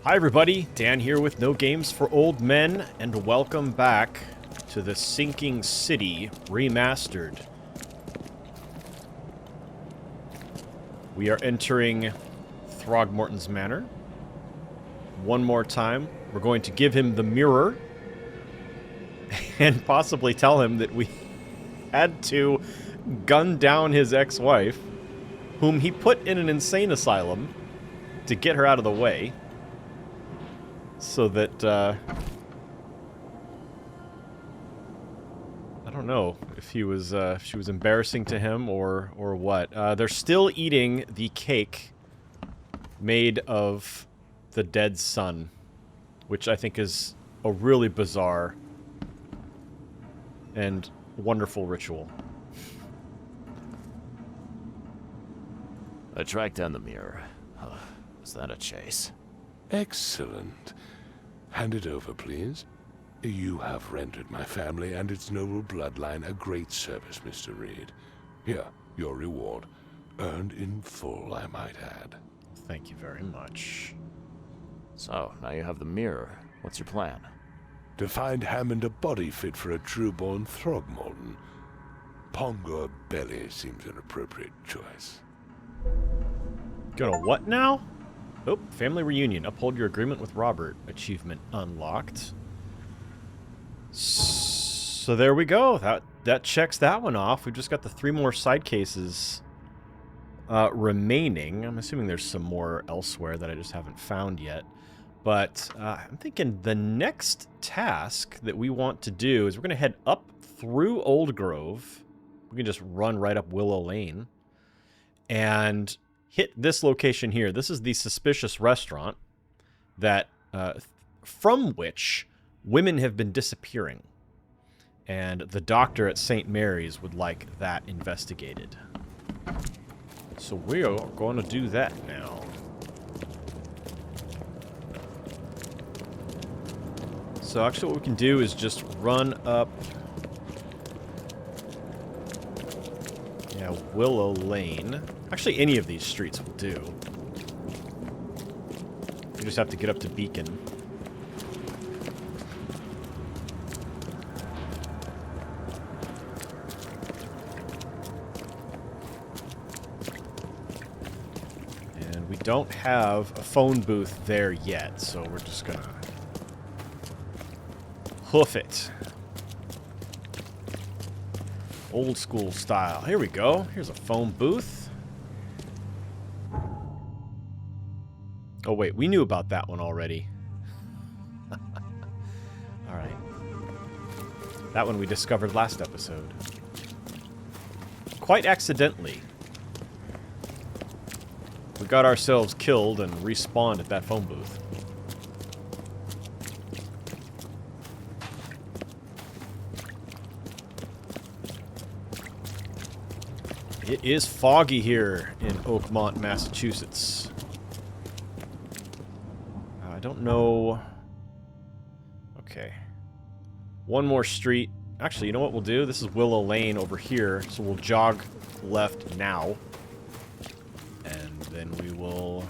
Hi everybody, Dan here with No Games for Old Men, and welcome back to the Sinking City Remastered. We are entering Throgmorton's Manor. One more time, we're going to give him the mirror, and possibly tell him that we had to gun down his ex-wife, whom he put in an insane asylum to get her out of the way. So that, I don't know if he was, if she was embarrassing to him or what. They're still eating the cake made of the dead son, which I think is a really bizarre and wonderful ritual. I tracked down the mirror. Was that a chase? Excellent. Hand it over, please. You have rendered my family and its noble bloodline a great service, Mr. Reed. Here, your reward. Earned in full, I might add. Thank you very much. So, now you have the mirror. What's your plan? To find Hammond a body fit for a true-born Throgmorton. Pongo Belly seems an appropriate choice. Go to what now? Oh, family reunion. Uphold your agreement with Robert. Achievement unlocked. So there we go. That checks that one off. We've just got the 3 more side cases remaining. I'm assuming there's some more elsewhere that I just haven't found yet. But I'm thinking the next task that we want to do is we're going to head up through Old Grove. We can just run right up Willow Lane. And hit this location here. This is the suspicious restaurant that, from which women have been disappearing. And the doctor at St. Mary's would like that investigated. So we are going to do that now. So actually what we can do is just run up... yeah, Willow Lane. Actually, any of these streets will do. You just have to get up to Beacon. And we don't have a phone booth there yet, so we're just gonna hoof it. Old school style. Here we go. Here's a phone booth. Oh, wait. We knew about that one already. Alright. That one we discovered last episode. Quite accidentally. We got ourselves killed and respawned at that phone booth. It is foggy here in Oakmont, Massachusetts. I don't know... okay. One more street. Actually, you know what we'll do? This is Willow Lane over here, so we'll jog left now. And then we will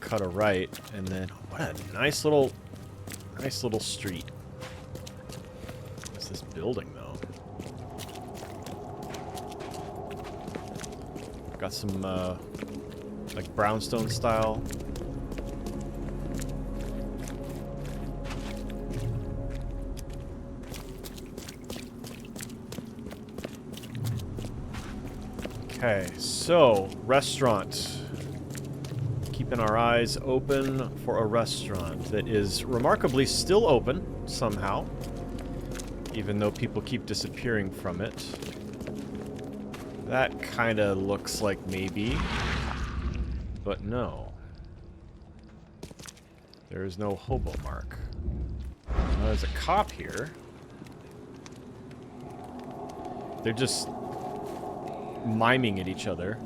cut a right, and then... what a nice little street. What's this building, though? Got some, like, brownstone style. Okay, so, restaurant. Keeping our eyes open for a restaurant that is remarkably still open, somehow. Even though people keep disappearing from it. That kind of looks like maybe, but no. There is no hobo mark. There's a cop here. They're just miming at each other.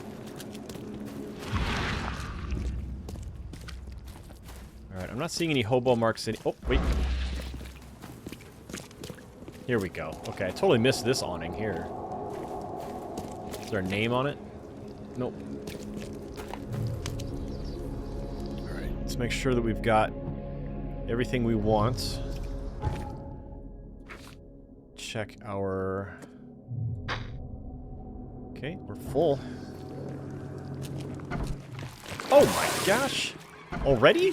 Alright, I'm not seeing any hobo marks in... oh, wait. Here we go. Okay, I totally missed this awning here. Is there a name on it? Nope. Alright, Let's make sure that we've got everything we want. Check our... Okay, we're full. Oh my gosh! Already?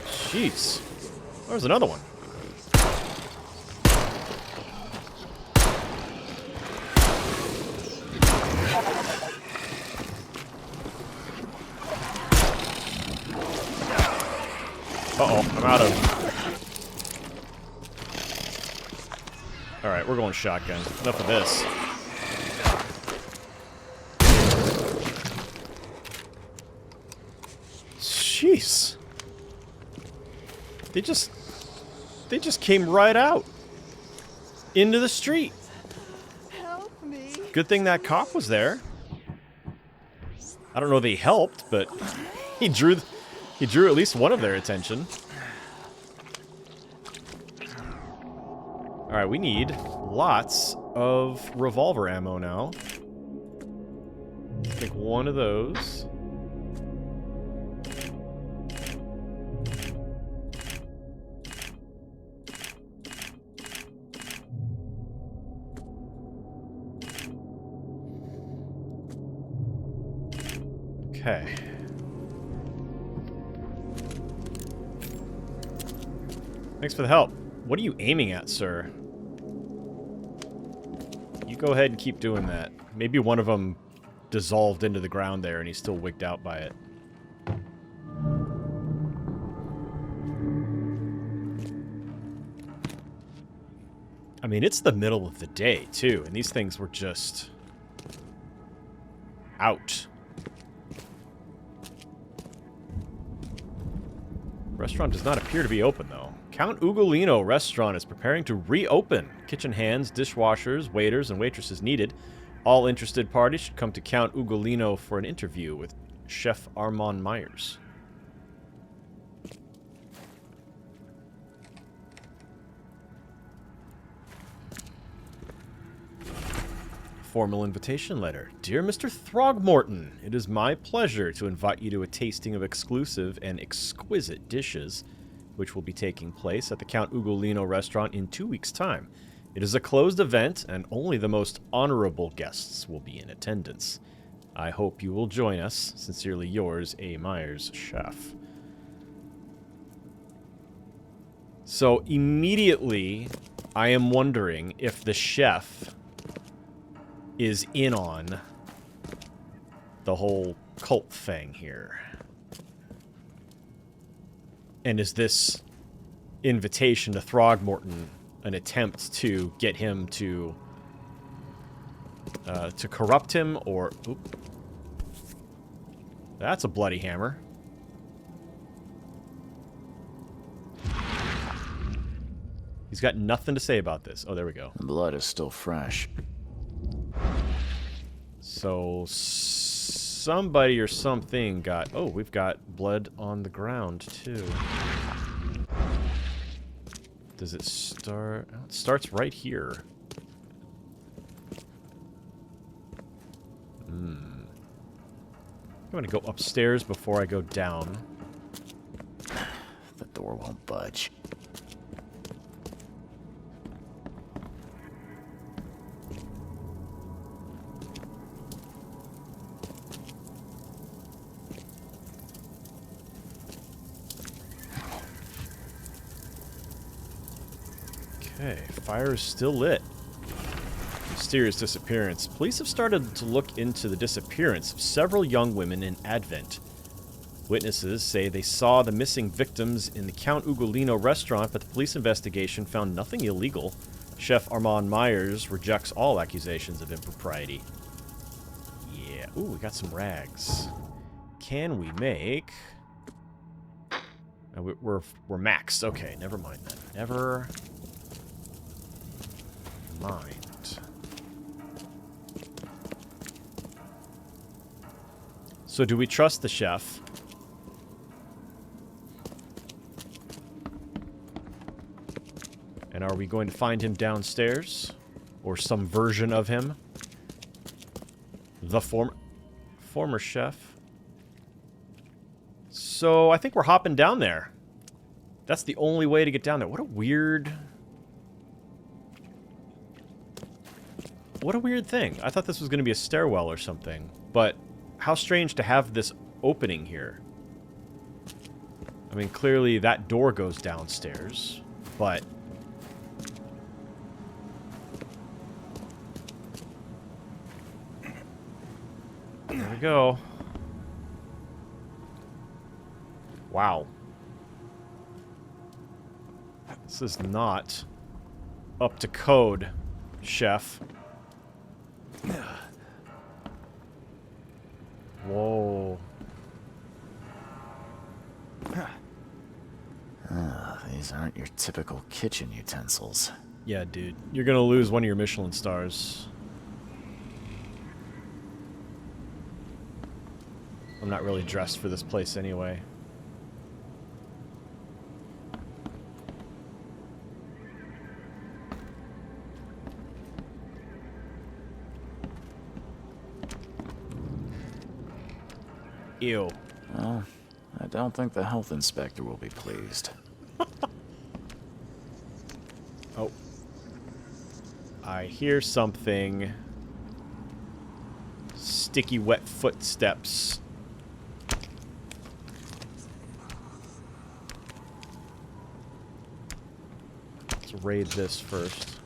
Jeez. There's another one. Uh-oh, I'm out of... Alright, we're going shotgun. Enough of this. Jeez. They just came right out. Into the street. Help me. Good thing that cop was there. I don't know if he helped, but he drew at least one of their attention. Alright, we need lots of revolver ammo now. Take one of those. Okay. Thanks for the help. What are you aiming at, sir? You go ahead and keep doing that. Maybe one of them dissolved into the ground there and he's still wigged out by it. I mean, it's the middle of the day, too, and these things were just... out. Restaurant does not appear to be open, though. Count Ugolino restaurant is preparing to reopen. Kitchen hands, dishwashers, waiters, and waitresses needed. All interested parties should come to Count Ugolino for an interview with Chef Armand Myers. Formal invitation letter. Dear Mr. Throgmorton, it is my pleasure to invite you to a tasting of exclusive and exquisite dishes, which will be taking place at the Count Ugolino restaurant in 2 weeks' time. It is a closed event, and only the most honorable guests will be in attendance. I hope you will join us. Sincerely yours, A. Myers, Chef. So, immediately, I am wondering if the chef is in on the whole cult thing here. And is this invitation to Throgmorton an attempt to get him to corrupt him, or... Oop. That's a bloody hammer. He's got nothing to say about this. Oh, there we go. The blood is still fresh. So, somebody or something got... Oh, we've got blood on the ground, too. Does it start... Oh, it starts right here. I'm going to go upstairs before I go down. The door won't budge. Okay, fire is still lit. Mysterious disappearance. Police have started to look into the disappearance of several young women in Advent. Witnesses say they saw the missing victims in the Count Ugolino restaurant, but the police investigation found nothing illegal. Chef Armand Myers rejects all accusations of impropriety. Yeah. Ooh, we got some rags. Can we make... We're maxed. Okay, never mind then. Never... mind. So do we trust the chef? And are Are we going to find him downstairs? Or some version of him? The former chef. So, I think we're hopping down there. That's the only way to get down there. What a weird thing. I thought this was going to be a stairwell or something. But how strange to have this opening here. I mean, clearly that door goes downstairs, but... There we go. Wow. This is not up to code, chef. Whoa. These aren't your typical kitchen utensils. Yeah, dude. You're gonna lose one of your Michelin stars. I'm not really dressed for this place anyway. Ew. Well, I don't think the health inspector will be pleased. Oh. I hear something. Sticky, wet footsteps. Let's raid this first.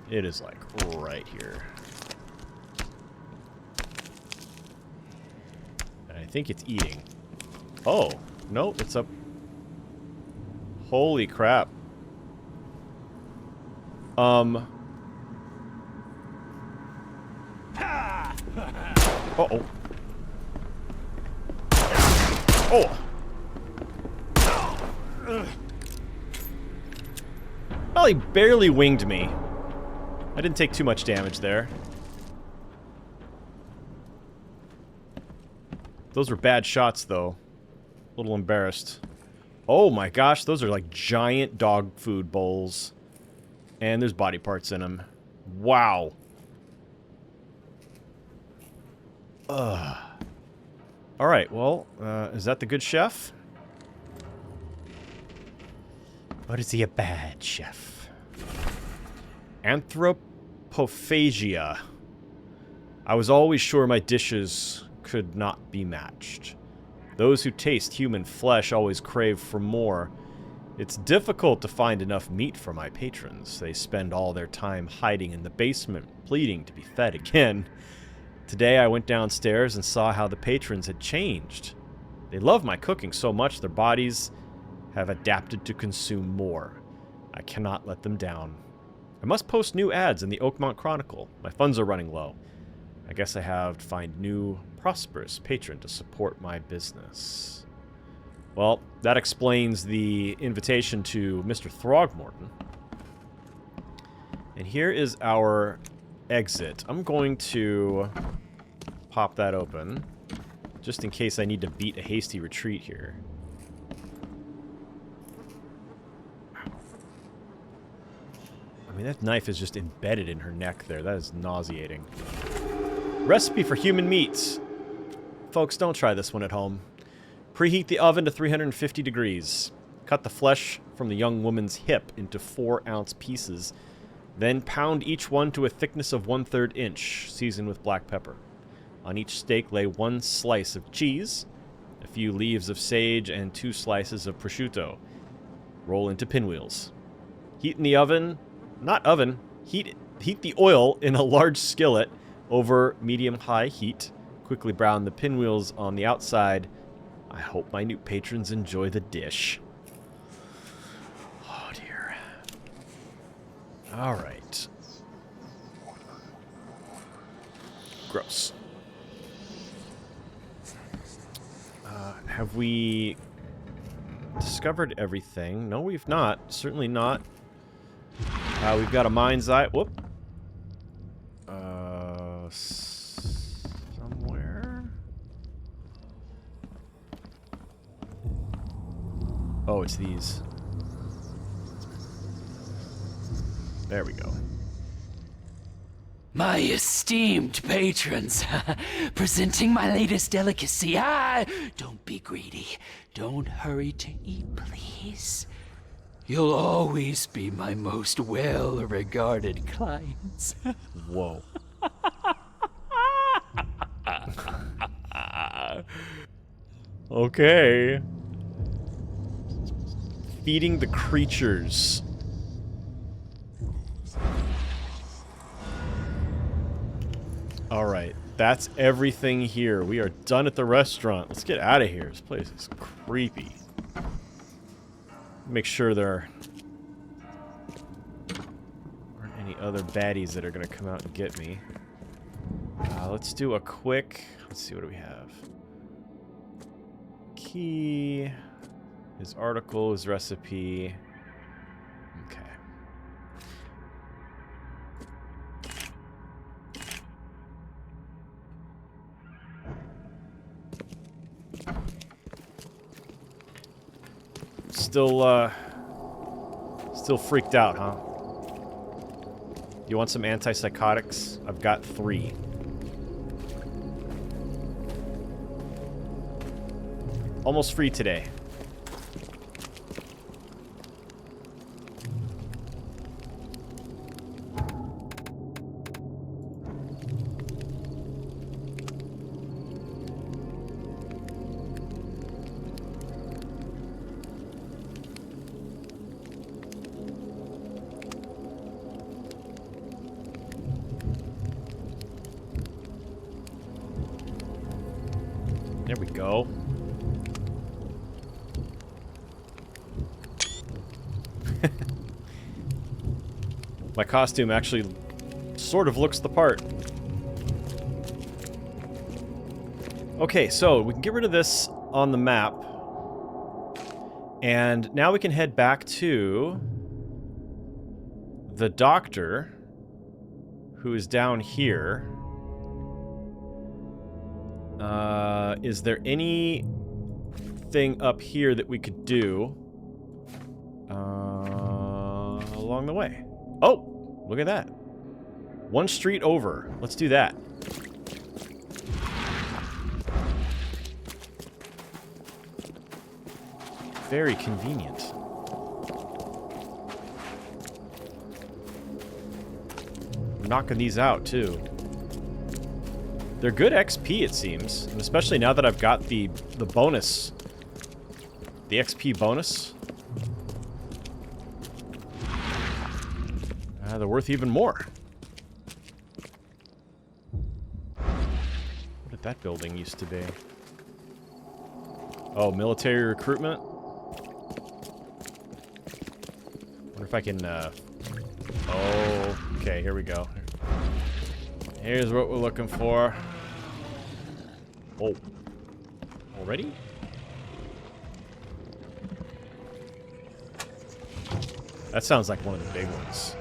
It is like right here. And I think it's eating. Oh, no, it's up. Holy crap. Uh-oh. Oh! Well, he barely winged me. I didn't take too much damage there. Those were bad shots, though. A little embarrassed. Oh my gosh, those are like giant dog food bowls. And there's body parts in them. Wow. Alright, well, is that the good chef? Or is he a bad chef? Anthropophagia. I was always sure my dishes could not be matched. Those who taste human flesh always crave for more. It's difficult to find enough meat for my patrons. They spend all their time hiding in the basement, pleading to be fed again. Today I went downstairs and saw how the patrons had changed. They love my cooking so much their bodies have adapted to consume more. I cannot let them down. I must post new ads in the Oakmont Chronicle. My funds are running low. I guess I have to find new, prosperous patron to support my business. Well, that explains the invitation to Mr. Throgmorton. And here is our exit. I'm going to pop that open, just in case I need to beat a hasty retreat here. I mean, that knife is just embedded in her neck there. That is nauseating. Recipe for human meats. Folks, don't try this one at home. Preheat the oven to 350 degrees. Cut the flesh from the young woman's hip into 4-ounce pieces. Then pound each one to a thickness of 1/3 inch, seasoned with black pepper. On each steak lay 1 slice of cheese, a few leaves of sage, and 2 slices of prosciutto. Roll into pinwheels. Heat in the oven, heat the oil in a large skillet over medium-high heat. Quickly brown the pinwheels on the outside. I hope my new patrons enjoy the dish. Oh, dear. All right. Gross. Have we discovered everything? No, we've not. Certainly not. We've got a mind's eye. Whoop. Somewhere. Oh, it's these. There we go. My esteemed patrons, presenting my latest delicacy. Don't be greedy. Don't hurry to eat, please. You'll always be my most well-regarded clients. Whoa. Okay. Feeding the creatures. Alright, that's everything here. We are done at the restaurant. Let's get out of here. This place is creepy. Make sure there aren't any other baddies that are going to come out and get me. Let's do a quick... Let's see, what do we have? Key... His article, his recipe... Okay. Still freaked out, huh? You want some antipsychotics? I've got 3. Almost free today. There we go. My costume actually sort of looks the part. Okay, so we can get rid of this on the map. And now we can head back to the doctor, who is down here. Is there anything up here that we could do along the way? Oh, look at that. 1 street over. Let's do that. Very convenient. I'm knocking these out, too. They're good XP, it seems. And especially now that I've got the bonus. The XP bonus. They're worth even more. What did that building used to be? Oh, military recruitment? Wonder if I can, Oh, okay, here we go. Here's what we're looking for. Oh. Already? That sounds like one of the big ones.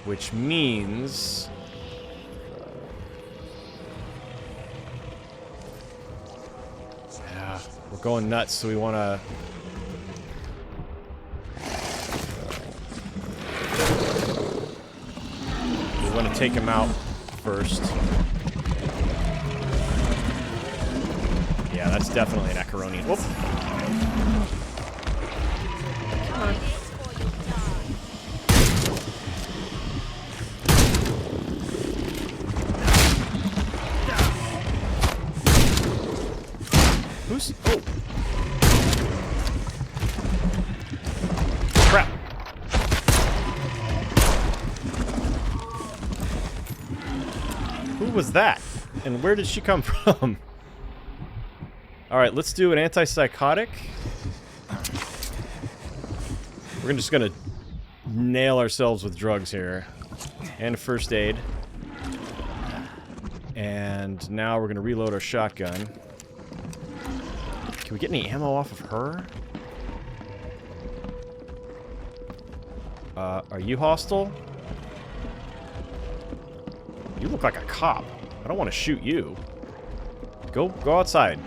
Which means... yeah, we're going nuts, so we want to... we want to take him out first. Yeah, that's definitely an Acaronian. Whoop. Come on. Who's... oh. Crap. Who was that? And where did she come from? Alright, let's do an antipsychotic. We're just gonna nail ourselves with drugs here. And first aid. And now we're gonna reload our shotgun. Can we get any ammo off of her? Are you hostile? You look like a cop. I don't want to shoot you. Go outside.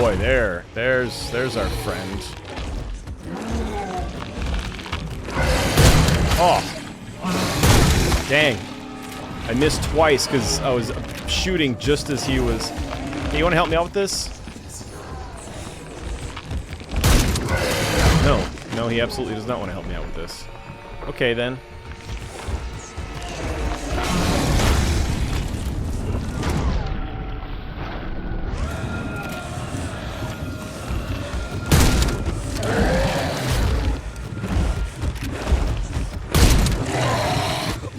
boy, there's our friend. Oh, dang! I missed twice because I was shooting just as he was. Hey, you want to help me out with this? No, he absolutely does not want to help me out with this. Okay, then.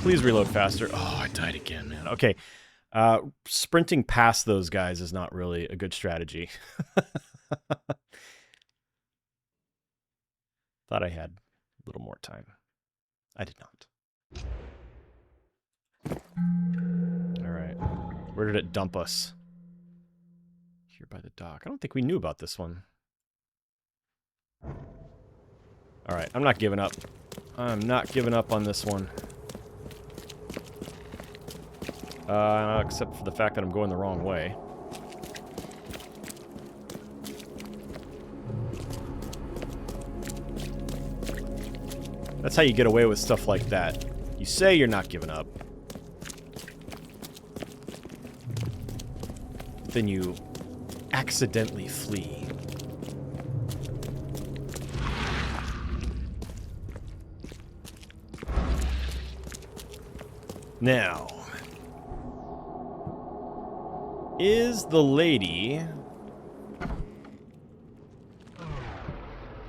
Please reload faster. Oh, I died again, man. Okay. Sprinting past those guys is not really a good strategy. Thought I had a little more time. I did not. Alright. Where did it dump us? Here by the dock. I don't think we knew about this one. Alright, I'm not giving up. I'm not giving up on this one. Except for the fact that I'm going the wrong way. That's how you get away with stuff like that. You say you're not giving up. Then you accidentally flee. Now, is the lady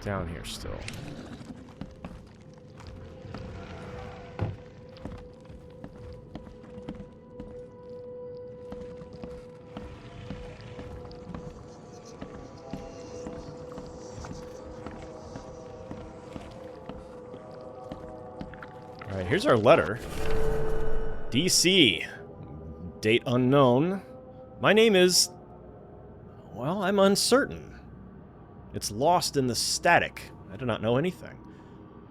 down here still? All right, here's our letter. DC. Date unknown. My name is... well, I'm uncertain. It's lost in the static. I do not know anything.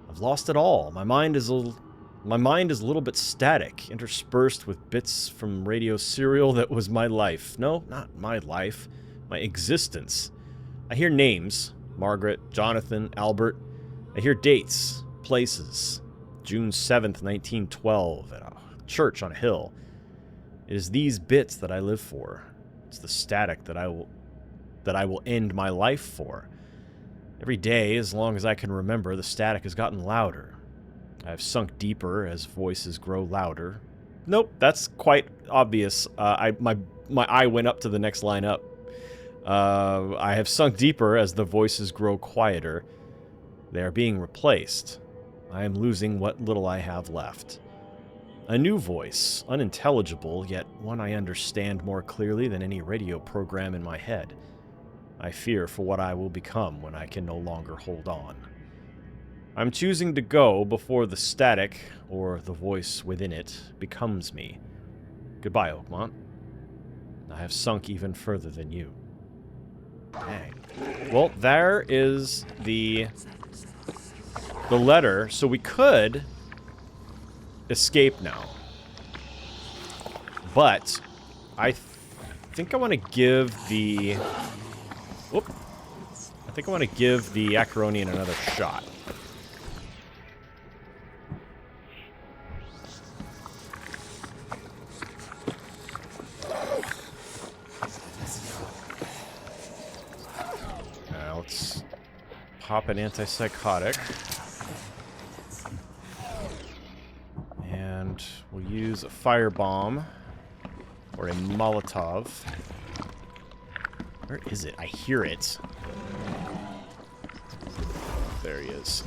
I've lost it all. My mind is a little bit static, interspersed with bits from radio serial that was my life. No, not my life. My existence. I hear names. Margaret, Jonathan, Albert. I hear dates, places. June 7th, 1912, at a church on a hill. It is these bits that I live for. It's the static that I will end my life for. Every day, as long as I can remember, the static has gotten louder. I have sunk deeper as voices grow louder. Nope, that's quite obvious. My eye went up to the next line up. I have sunk deeper as the voices grow quieter. They are being replaced. I am losing what little I have left. A new voice, unintelligible, yet one I understand more clearly than any radio program in my head. I fear for what I will become when I can no longer hold on. I'm choosing to go before the static, or the voice within it, becomes me. Goodbye, Oakmont. I have sunk even further than you. Dang. Well, there is the letter, so we could escape now. But I think I want to give the... whoop. I think I want to give the Acheronian another shot. Now let's pop an antipsychotic. And we'll use a firebomb or a Molotov. Where is it? I hear it. There he is.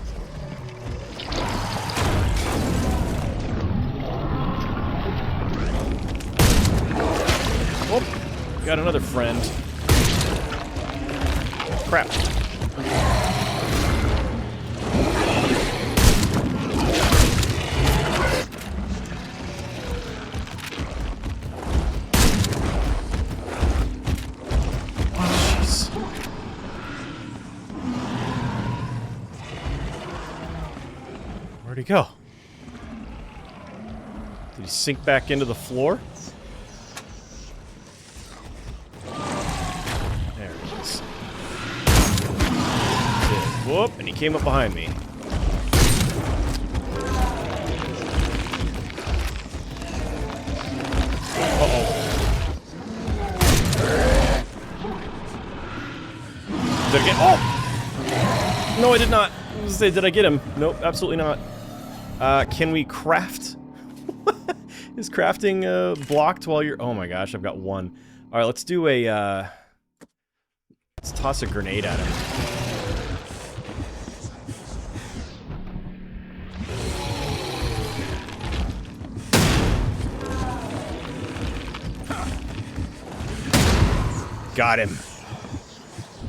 Oh, got another friend. Crap. Where'd he go? Did he sink back into the floor? There he is. And he came up behind me. Uh-oh. Did I get... Oh! No, I did not. I was gonna say, did I get him? Nope, absolutely not. Can we craft? Is crafting blocked while you're... Oh my gosh, I've got one. Alright, let's do a... Let's toss a grenade at him. Got him.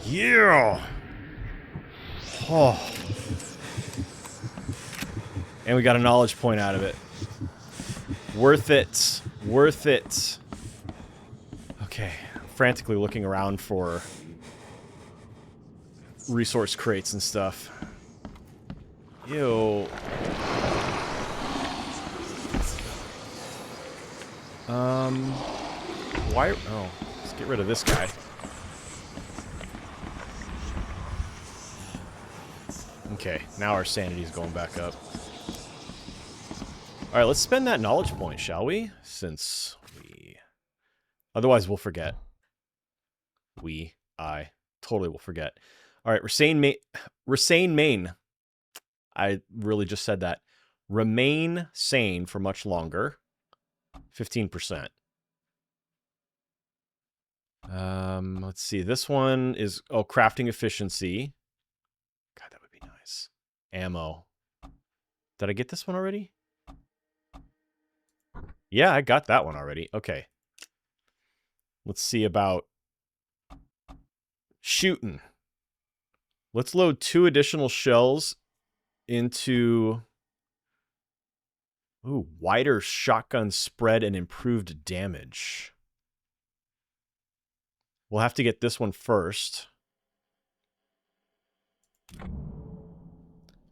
Yeah! Oh. And we got a knowledge point out of it. Worth it. Worth it. Okay. Frantically looking around for resource crates and stuff. Ew. Why? Oh, let's get rid of this guy. Okay, now our sanity's going back up. Alright, let's spend that knowledge point, shall we? Since we... Otherwise, we'll forget. I totally will forget. Alright, Remain Main. I really just said that. Remain sane for much longer. 15%. Let's see. This one is... Oh, crafting efficiency. God, that would be nice. Ammo. Did I get this one already? Yeah, I got that one already. Okay. Let's see about shooting. Let's load 2 additional shells into... Ooh, wider shotgun spread and improved damage. We'll have to get this one first.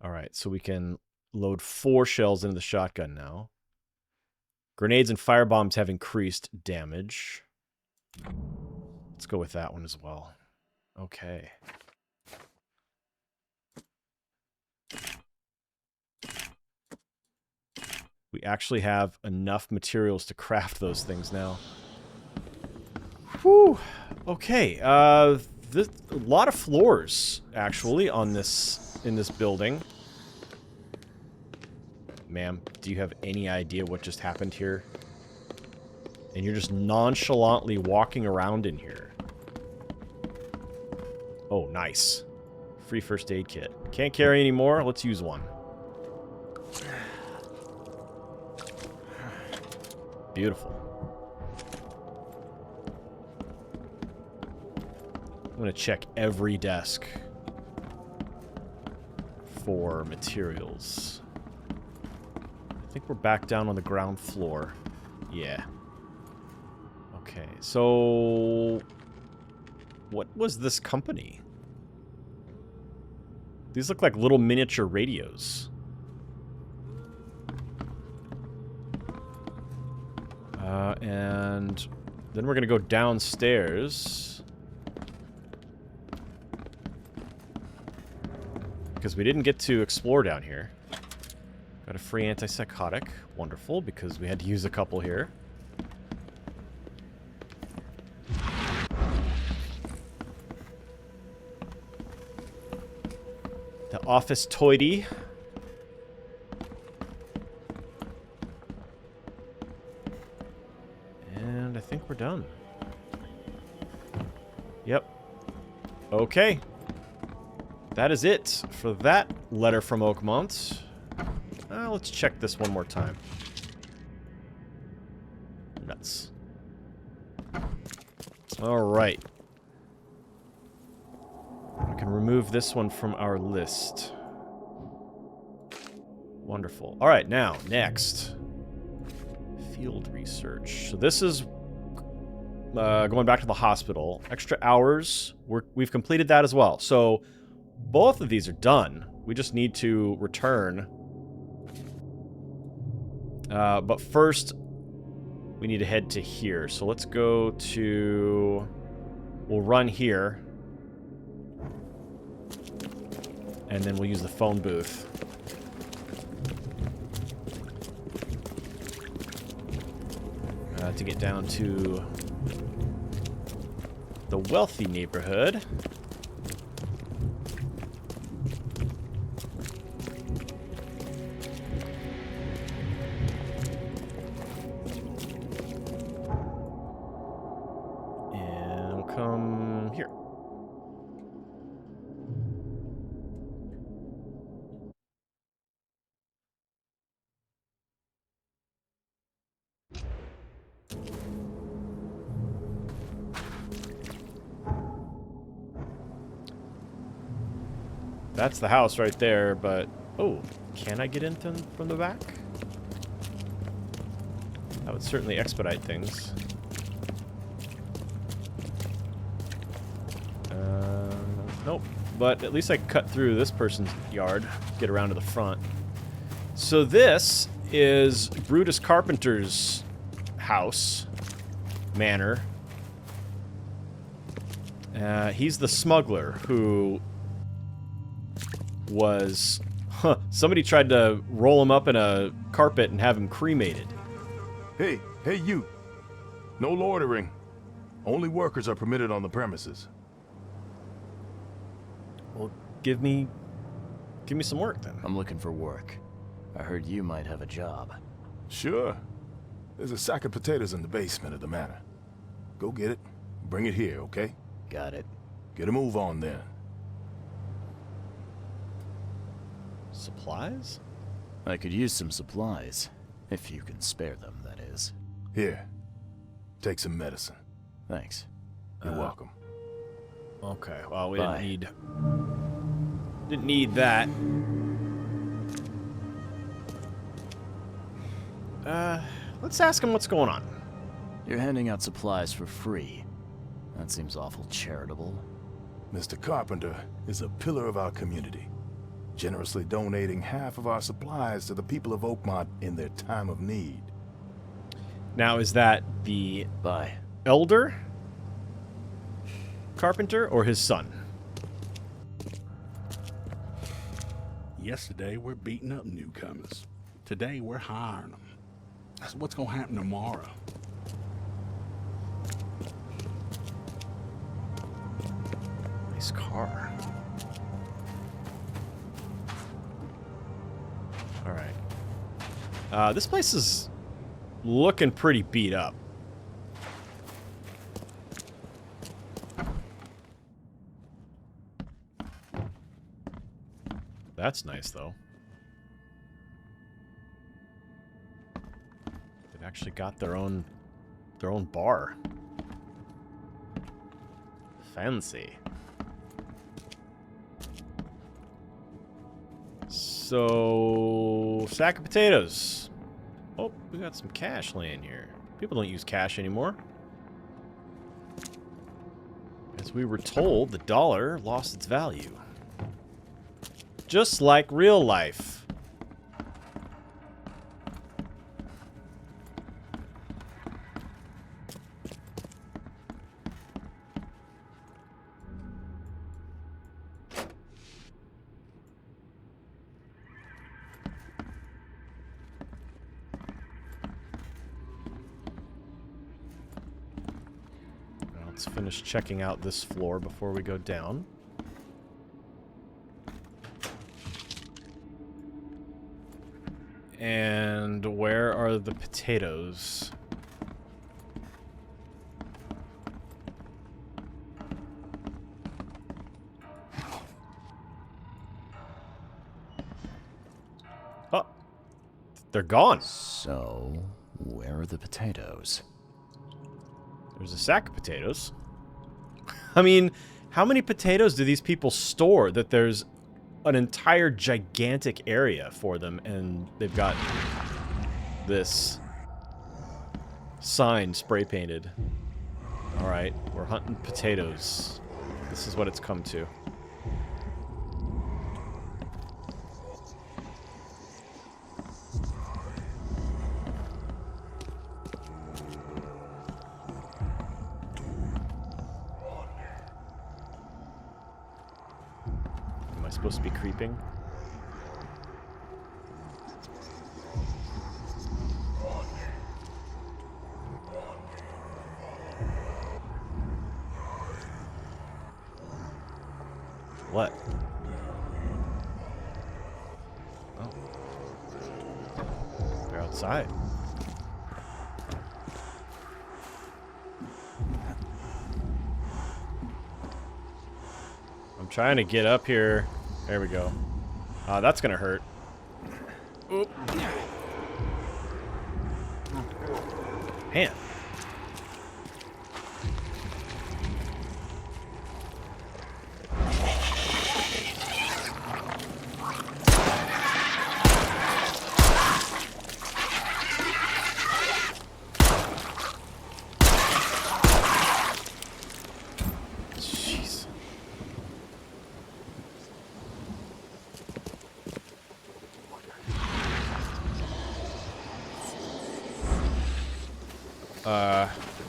Alright, so we can load 4 shells into the shotgun now. Grenades and firebombs have increased damage. Let's go with that one as well. Okay. We actually have enough materials to craft those things now. Whew. Okay. A lot of floors, actually, on this in this building. Ma'am, do you have any idea what just happened here? And you're just nonchalantly walking around in here. Oh, nice. Free first aid kit. Can't carry any more? Let's use one. Beautiful. I'm going to check every desk for materials. I think we're back down on the ground floor. Yeah. Okay, so... What was this company? These look like little miniature radios. And then we're going to go downstairs. Because we didn't get to explore down here. Got a free antipsychotic. Wonderful, because we had to use a couple here. The office toity. And I think we're done. Yep. Okay. That is it for that letter from Oakmont. Let's check this one more time. Nuts. Alright. We can remove this one from our list. Wonderful. Alright, now, next. Field research. So this is going back to the hospital. Extra hours. We've completed that as well. So both of these are done. We just need to return. But first, we need to head to here. So let's go to... We'll run here. and then we'll use the phone booth. To get down to the wealthy neighborhood. And we'll come here. That's the house right there, but... Oh, can I get in from the back? That would certainly expedite things. Nope. But at least I can cut through this person's yard, get around to the front. So this is Brutus Carpenter's house, manor. He's the smuggler who... was... somebody tried to roll him up in a carpet and have him cremated. Hey you. No loitering. Only workers are permitted on the premises. Well, give me some work then. I'm looking for work. I heard you might have a job. Sure. There's a sack of potatoes in the basement of the manor. Go get it. Bring it here, okay? Got it. Get a move on then. Supplies? I could use some supplies. If you can spare them, that is. Here. Take some medicine. Thanks. You're welcome. Okay, well, we Bye. didn't need that. Let's ask him what's going on. You're handing out supplies for free. That seems awful charitable. Mr. Carpenter is a pillar of our community, generously donating half of our supplies to the people of Oakmont in their time of need. Now, is that the Bye. elder Carpenter or his son? Yesterday, we're beating up newcomers. Today, we're hiring them. That's what's going to happen tomorrow. Nice car. All right. This place is looking pretty beat up. That's nice, though. They've actually got their own bar. Fancy. So, sack of potatoes. Oh, we got some cash laying here. People don't use cash anymore. As we were told, the dollar lost its value. Just like real life. Now let's finish checking out this floor before we go down. And where are the potatoes? Oh, they're gone. So, where are the potatoes? There's a sack of potatoes. I mean, how many potatoes do these people store that there's an entire gigantic area for them, and they've got this sign spray painted. All right, we're hunting potatoes. This is what it's come to. supposed to be creeping. What? Oh. They're outside. I'm trying to get up here. There we go. That's gonna hurt. Oop. Man. Jeez.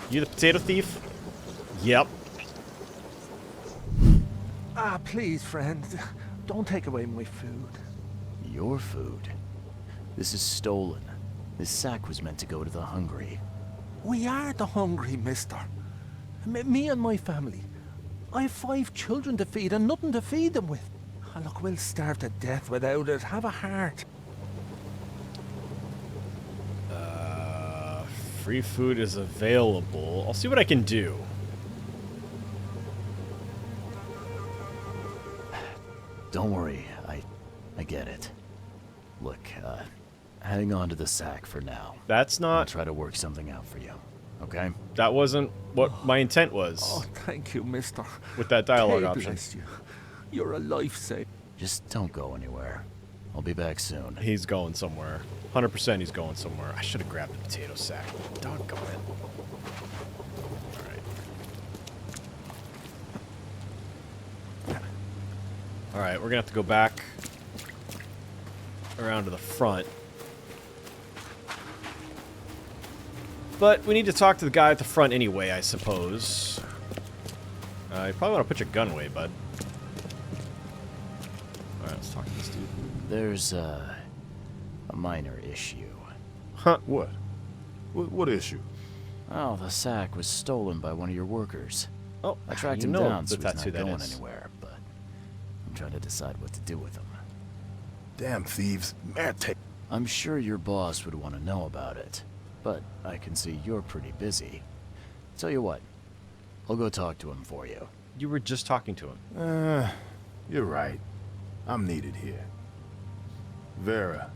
You the potato thief? Yep. Ah, please, friend. Don't take away my food. Your food? This is stolen. This sack was meant to go to the hungry. We are the hungry, mister. Me and my family. I have 5 children to feed and nothing to feed them with. Oh, look, we'll starve to death without it. Have a heart. Free food is available. I'll see what I can do. Don't worry, I get it. Look, hang on to the sack for now. That's I'll not... try to work something out for you, okay? That wasn't what my intent was Oh, thank you, mister. with that dialogue God option. bless you. You're a lifesaver. Just don't go anywhere. I'll be back soon. He's going somewhere. 100% he's going somewhere. I should have grabbed the potato sack. Doggone it. Alright. Alright, we're gonna have to go back around to the front. But we need to talk to the guy at the front anyway, I suppose. You probably want to put your gun away, bud. Alright, let's talk to this dude. There's a minor issue. Huh. What? What issue? Oh, the sack was stolen by one of your workers. Oh, I tracked you him know down, so that he's that's not who that going is. anywhere, but I'm trying to decide what to do with him. Damn thieves. Man, take... I'm sure your boss would want to know about it, but I can see you're pretty busy. Tell you what, I'll go talk to him for you. You were just talking to him. You're right. I'm needed here. Vera,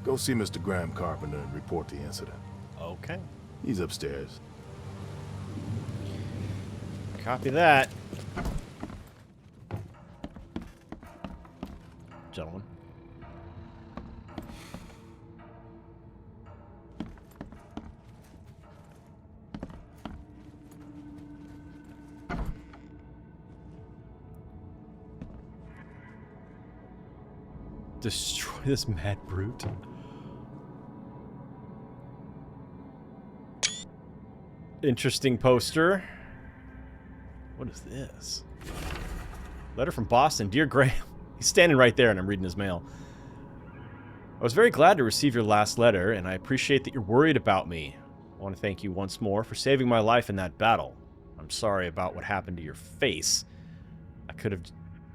go see Mr. Graham Carpenter and report the incident. Okay. He's upstairs. Copy that. Gentlemen. Destroy this mad brute. Interesting poster. What is this? Letter from Boston. Dear Graham. He's standing right there and I'm reading his mail. I was very glad to receive your last letter, and I appreciate that you're worried about me. I want to thank you once more for saving my life in that battle. I'm sorry about what happened to your face.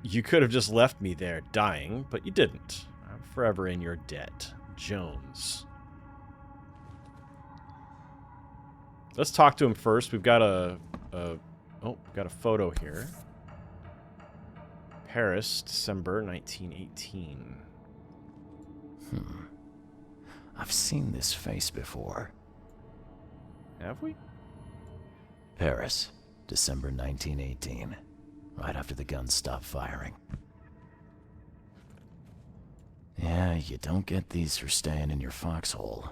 You could have just left me there dying, but you didn't. I'm forever in your debt. Jones. Let's talk to him first. We've got we've got a photo here. Paris, December 1918. I've seen this face before. Have we? Paris, December 1918. Right after the guns stopped firing. Yeah, you don't get these for staying in your foxhole.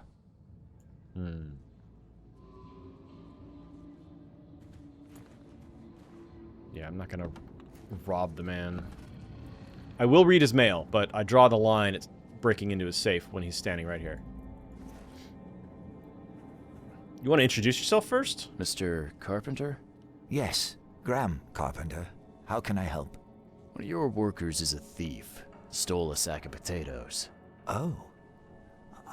Yeah, I'm not gonna rob the man. I will read his mail, but I draw the line at breaking into his safe when he's standing right here. You want to introduce yourself first? Mr. Carpenter? Yes, Graham Carpenter. How can I help? One of your workers is a thief. Stole a sack of potatoes. Oh.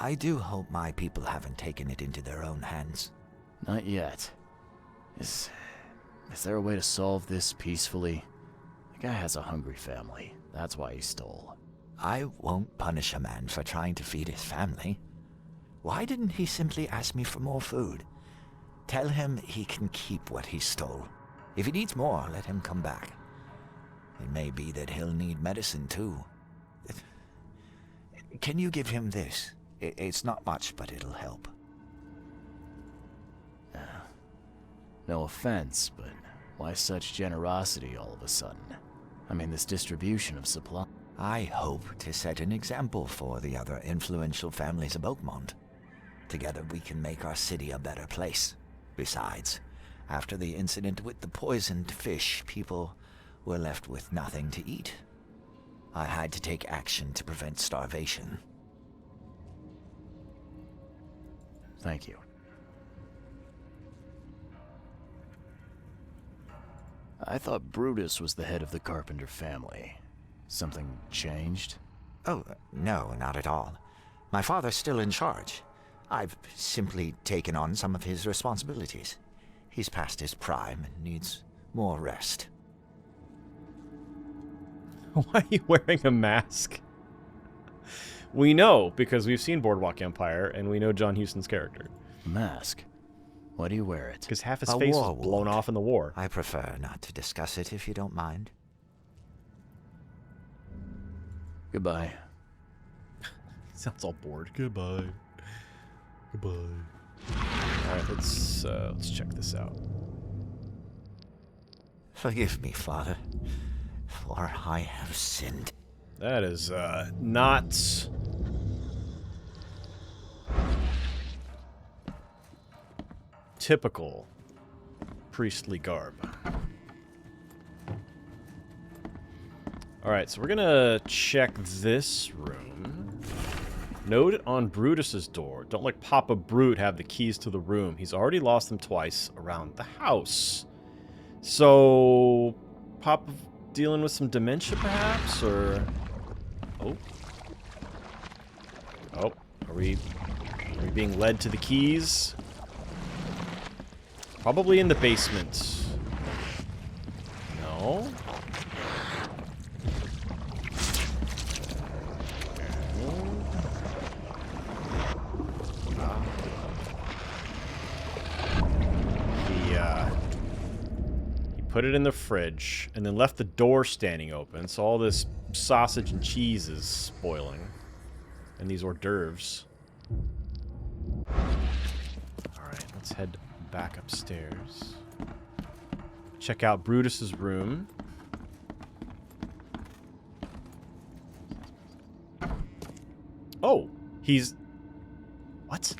I do hope my people haven't taken it into their own hands. Not yet. Is there a way to solve this peacefully? The guy has a hungry family. That's why he stole. I won't punish a man for trying to feed his family. Why didn't he simply ask me for more food? Tell him he can keep what he stole. If he needs more, let him come back. It may be that he'll need medicine too. Can you give him this? It's not much, but it'll help. No offense, but why such generosity all of a sudden? I mean, this distribution of supply. I hope to set an example for the other influential families of Oakmont. Together we can make our city a better place. Besides, after the incident with the poisoned fish, people were left with nothing to eat. I had to take action to prevent starvation. Thank you. I thought Brutus was the head of the Carpenter family. Something changed? Oh, no, not at all. My father's still in charge. I've simply taken on some of his responsibilities. He's past his prime and needs more rest. Why are you wearing a mask? We know, because we've seen Boardwalk Empire, and we know John Huston's character. Mask? Why do you wear it? Because half his A face war was blown wound. off in the war. I prefer not to discuss it if you don't mind. Goodbye. Sounds all bored. Goodbye. Goodbye. Alright, let's check this out. Forgive me, Father, for I have sinned. That is, not... typical priestly garb. Alright, so we're gonna check this room. Note on Brutus's door. Don't let Papa Brute have the keys to the room. He's already lost them twice around the house. So... Papa dealing with some dementia, perhaps? Or... Oh. Oh. Are we being led to the keys? Probably in the basement. No? He put it in the fridge and then left the door standing open, so all this sausage and cheese is spoiling. And these hors d'oeuvres. Alright, let's head back upstairs. Check out Brutus's room. Oh, he's... What?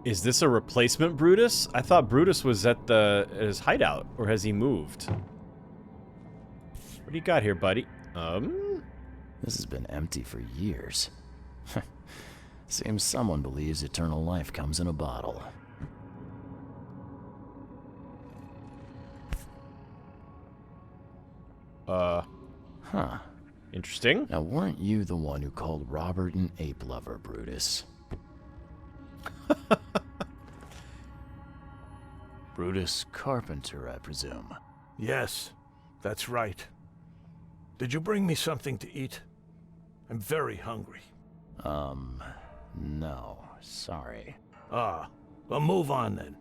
Is this a replacement Brutus? I thought Brutus was at his hideout, or has he moved? What do you got here, buddy? This has been empty for years. Seems someone believes eternal life comes in a bottle. Huh. Interesting. Now, weren't you the one who called Robert an ape lover, Brutus? Brutus Carpenter, I presume. Yes, that's right. Did you bring me something to eat? I'm very hungry. No. Sorry. Ah, well, move on then.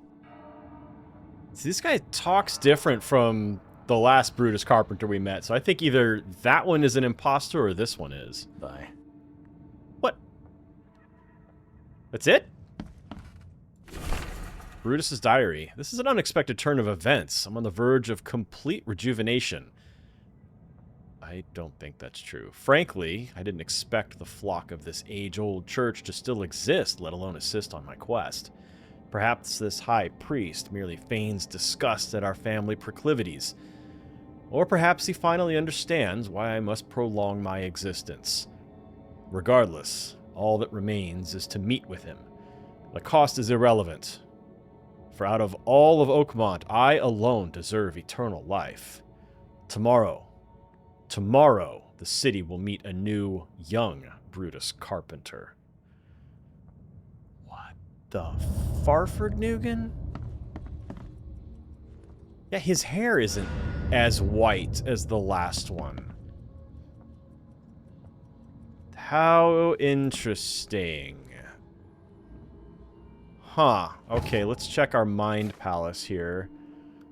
See, this guy talks different from the last Brutus Carpenter we met, so I think either that one is an imposter or this one is. Bye. What? That's it? Brutus's diary. This is an unexpected turn of events. I'm on the verge of complete rejuvenation. I don't think that's true. Frankly, I didn't expect the flock of this age-old church to still exist, let alone assist on my quest. Perhaps this high priest merely feigns disgust at our family proclivities. Or perhaps he finally understands why I must prolong my existence. Regardless, all that remains is to meet with him. The cost is irrelevant. For out of all of Oakmont, I alone deserve eternal life. Tomorrow, the city will meet a new, young Brutus Carpenter. What the Farfordnugan? Yeah, his hair isn't as white as the last one. How interesting. Huh. Okay, let's check our mind palace here.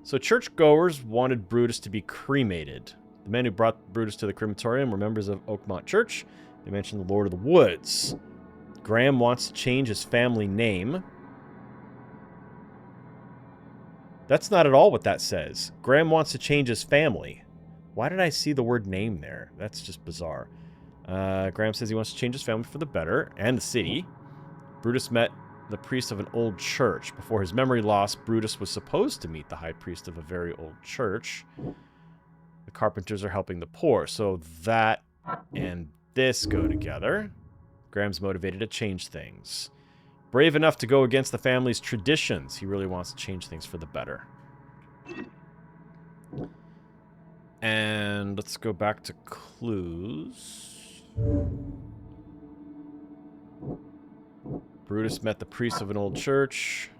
So churchgoers wanted Brutus to be cremated. The men who brought Brutus to the crematorium were members of Oakmont Church. They mentioned the Lord of the Woods. Graham wants to change his family name. That's not at all what that says. Graham wants to change his family. Why did I see the word name there? That's just bizarre. Graham says he wants to change his family for the better, and the city. Brutus met the priest of an old church. Before his memory loss, Brutus was supposed to meet the high priest of a very old church. The Carpenters are helping the poor, so that and this go together. Graham's motivated to change things. Brave enough to go against the family's traditions. He really wants to change things for the better. And let's go back to clues. Brutus met the priest of an old church.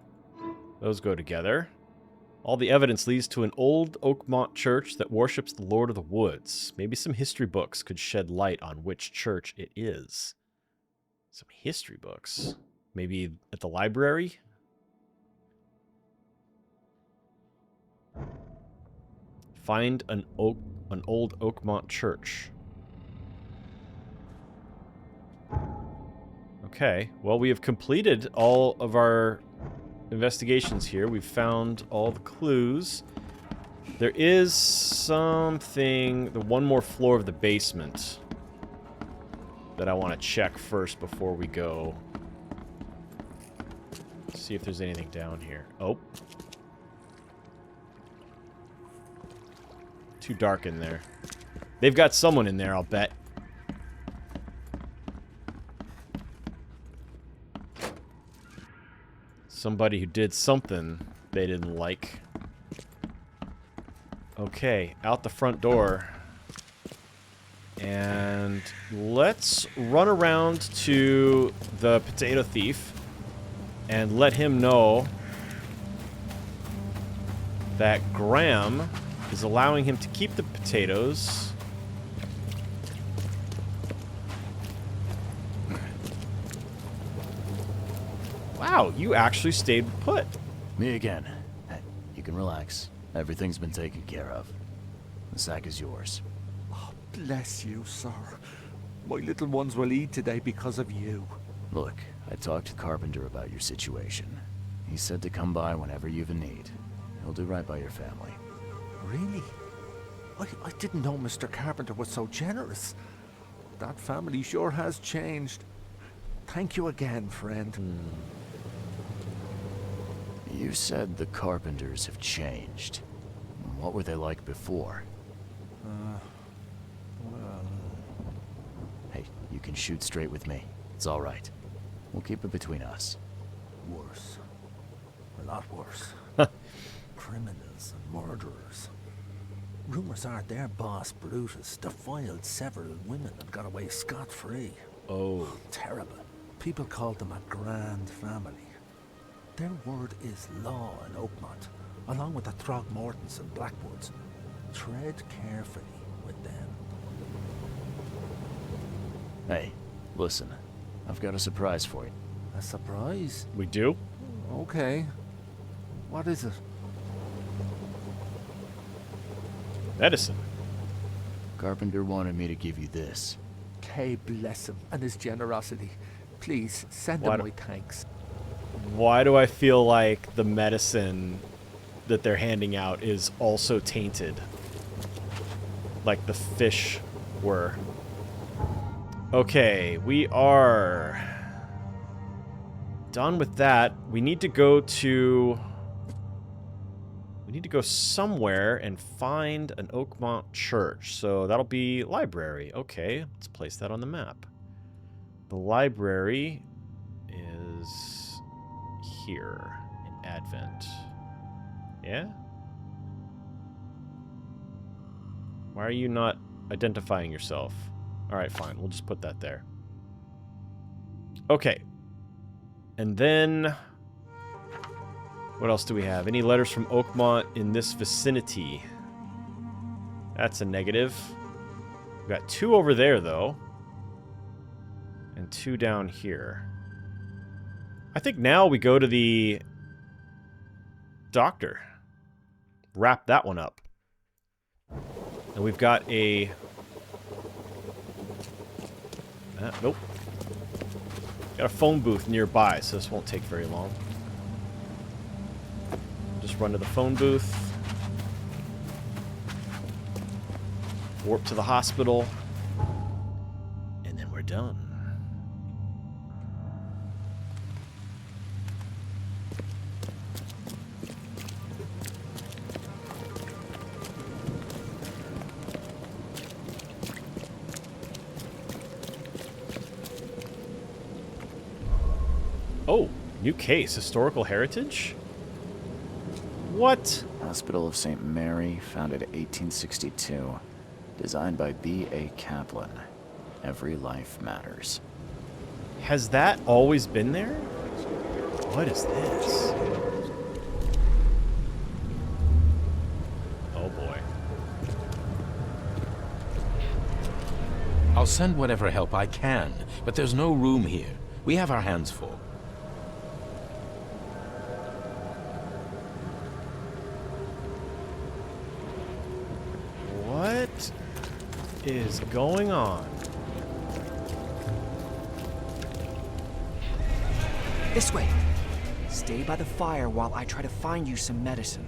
Those go together. All the evidence leads to an old Oakmont church that worships the Lord of the Woods. Maybe some history books could shed light on which church it is. Some history books. Maybe at the library? Find an old Oakmont church. Okay, well, we have completed all of our investigations here. We've found all the clues. There is something, the one more floor of the basement that I want to check first before we go. See if there's anything down here. Oh. Too dark in there. They've got someone in there, I'll bet. Somebody who did something they didn't like. Okay, out the front door. And let's run around to the potato thief and let him know that Graham is allowing him to keep the potatoes. Wow, you actually stayed put. Me again. Hey, you can relax. Everything's been taken care of. The sack is yours. Oh, bless you, sir. My little ones will eat today because of you. Look, I talked to Carpenter about your situation. He said to come by whenever you've a need. He'll do right by your family. Really? I didn't know Mr. Carpenter was so generous. That family sure has changed. Thank you again, friend. You said the Carpenters have changed. What were they like before? Well... Hey, you can shoot straight with me. It's all right. We'll keep it between us. Worse. A lot worse. Criminals and murderers. Rumors are their boss, Brutus, defiled several women and got away scot-free. Oh. Terrible. People called them a grand family. Their word is law in Oakmont, along with the Throgmortons and Blackwoods. Tread carefully with them. Hey, listen. I've got a surprise for you. A surprise? We do? Okay. What is it? Medicine. Carpenter wanted me to give you this. Kay bless him and his generosity. Please, send him my thanks. Why do I feel like the medicine that they're handing out is also tainted? Like the fish were. Okay, we are done with that. We need to go to... We need to go somewhere and find an Oakmont church. So that'll be library. Okay, let's place that on the map. The library is here. And Advent. Yeah? Why are you not identifying yourself? Alright, fine. We'll just put that there. Okay. And then... what else do we have? Any letters from Oakmont in this vicinity? That's a negative. We've got 2 over there, though. And 2 down here. I think now we go to the doctor. Wrap that one up. And we've got a... nope. Got a phone booth nearby, so this won't take very long. Just run to the phone booth. Warp to the hospital. And then we're done. Oh, new case. Historical heritage? What? Hospital of St. Mary, founded in 1862. Designed by B.A. Kaplan. Every life matters. Has that always been there? What is this? Oh boy. I'll send whatever help I can, but there's no room here. We have our hands full. What is going on? This way. Stay by the fire while I try to find you some medicine.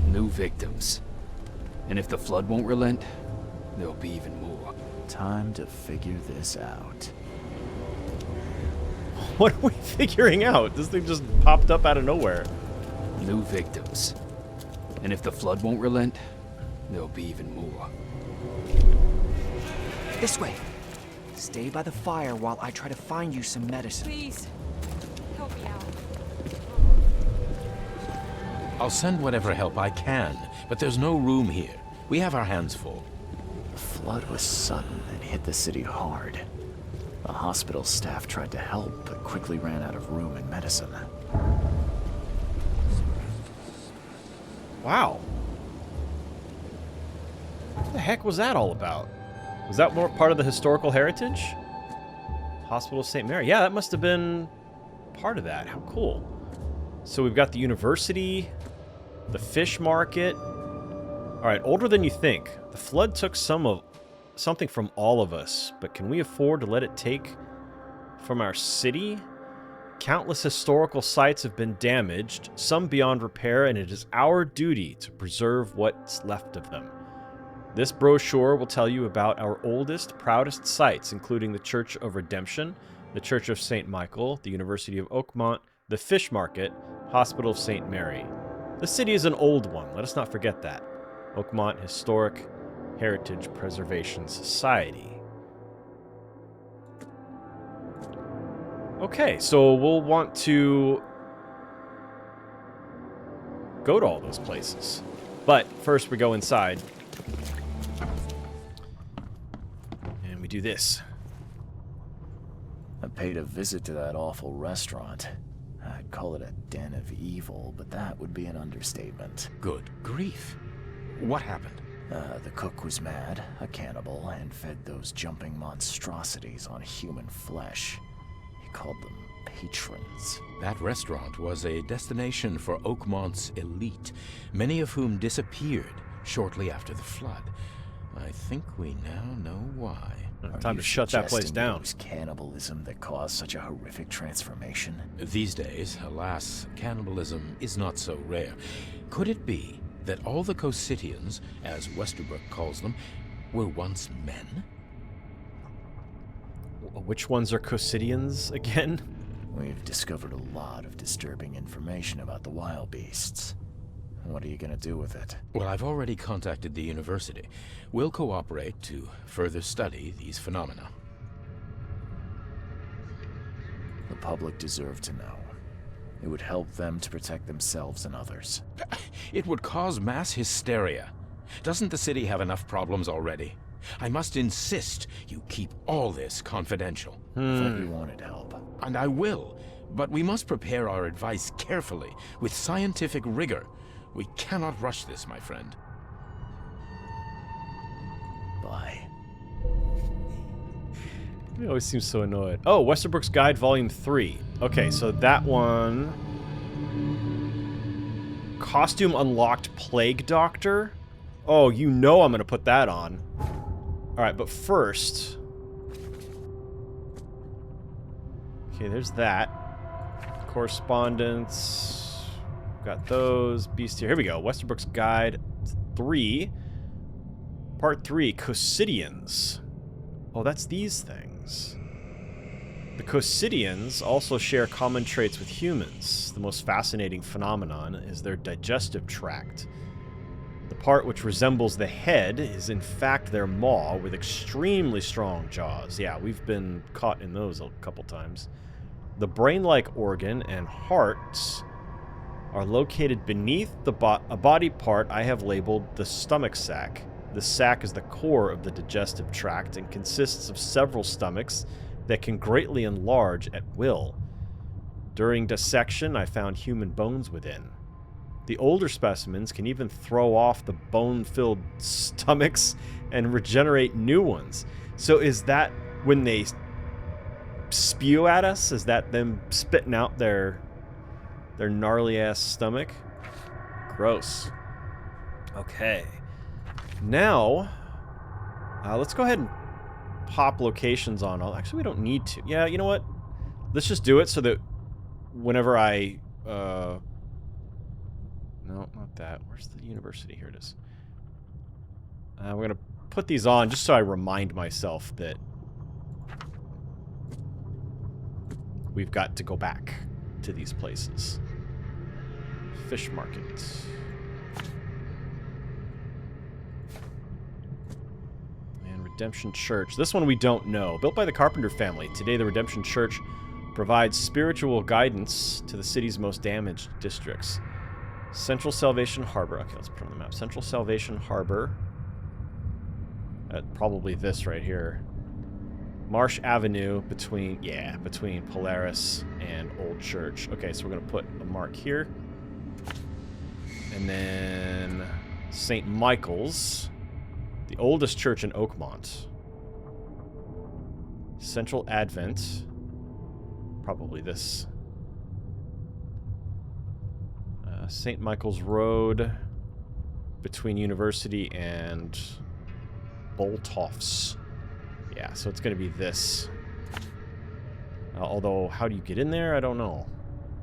New victims. And if the flood won't relent, there'll be even more. Time to figure this out. What are we figuring out? This thing just popped up out of nowhere. New victims. And if the flood won't relent, there'll be even more. This way. Stay by the fire while I try to find you some medicine. Please, help me out. I'll send whatever help I can, but there's no room here. We have our hands full. The flood was sudden and hit the city hard. The hospital staff tried to help, but quickly ran out of room and medicine. Wow. What the heck was that all about? Was that more part of the historical heritage? Hospital of St. Mary. Yeah, that must have been part of that. How cool. So we've got the university, the fish market. All right, older than you think. The flood took something from all of us, but can we afford to let it take from our city? Countless historical sites have been damaged, some beyond repair, and it is our duty to preserve what's left of them. This brochure will tell you about our oldest, proudest sites, including the Church of Redemption, the Church of St. Michael, the University of Oakmont, the Fish Market, Hospital of St. Mary. The city is an old one, let us not forget that. Oakmont Historic Heritage Preservation Society. Okay, so we'll want to go to all those places. But first we go inside. And we do this. I paid a visit to that awful restaurant. I'd call it a den of evil, but that would be an understatement. Good grief. What happened? The cook was mad, a cannibal, and fed those jumping monstrosities on human flesh. He called them patrons. That restaurant was a destination for Oakmont's elite, many of whom disappeared shortly after the flood. I think we now know why. Time to shut that place down. It was cannibalism that caused such a horrific transformation? These days, alas, cannibalism is not so rare. Could it be that all the Cositians, as Westerbrook calls them, were once men? Which ones are Cositians again? We've discovered a lot of disturbing information about the wild beasts. What are you gonna do with it? Well, I've already contacted the university. We'll cooperate to further study these phenomena. The public deserve to know. It would help them to protect themselves and others. It would cause mass hysteria. Doesn't the city have enough problems already? I must insist you keep all this confidential. I thought you wanted help. And I will, but we must prepare our advice carefully, with scientific rigor. We cannot rush this, my friend. Bye. He always seems so annoyed. Oh, Westerbrook's Guide, Volume 3. Okay, so that one... Costume unlocked Plague Doctor? Oh, you know I'm going to put that on. Alright, but first... Okay, there's that. Correspondence. Got those. Beast here. Here we go. Westerbrook's Guide 3. Part 3. Cosidians. Oh, that's these things. The Cosidians also share common traits with humans. The most fascinating phenomenon is their digestive tract. The part which resembles the head is in fact their maw with extremely strong jaws. Yeah, we've been caught in those a couple times. The brain-like organ and hearts are located beneath the a body part I have labeled the stomach sac. The sac is the core of the digestive tract and consists of several stomachs that can greatly enlarge at will. During dissection, I found human bones within. The older specimens can even throw off the bone-filled stomachs and regenerate new ones. So is that when they spew at us? Is that them spitting out their gnarly-ass stomach? Gross. Okay. Now, let's go ahead and pop locations on all. Actually, we don't need to. Yeah, you know what? Let's just do it so that whenever I... No, not that. Where's the university? Here it is. We're going to put these on just so I remind myself that we've got to go back to these places. Fish market. And Redemption Church. This one we don't know. Built by the Carpenter family. Today the Redemption Church provides spiritual guidance to the city's most damaged districts. Central Salvation Harbor. Okay, let's put it on the map. Central Salvation Harbor. Probably this right here. Marsh Avenue between Polaris and Old Church. Okay, so we're going to put a mark here. And then St. Michael's. The oldest church in Oakmont. Central Advent. Probably this. St. Michael's Road between University and Boltoffs. Yeah, so it's going to be this. Although, how do you get in there? I don't know.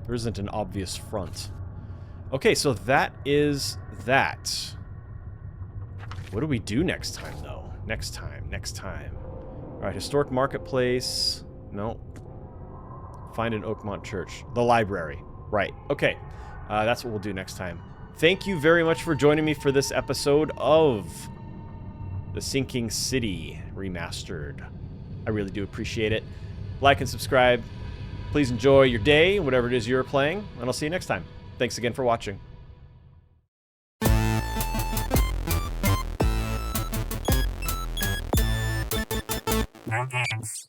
There isn't an obvious front. Okay, so that is that. What do we do next time, though? Next time. Alright, Historic Marketplace. No. Find an Oakmont Church. The library. Right. Okay. That's what we'll do next time. Thank you very much for joining me for this episode of The Sinking City Remastered. I really do appreciate it. Like and subscribe. Please enjoy your day, whatever it is you're playing, and I'll see you next time. Thanks again for watching. No games.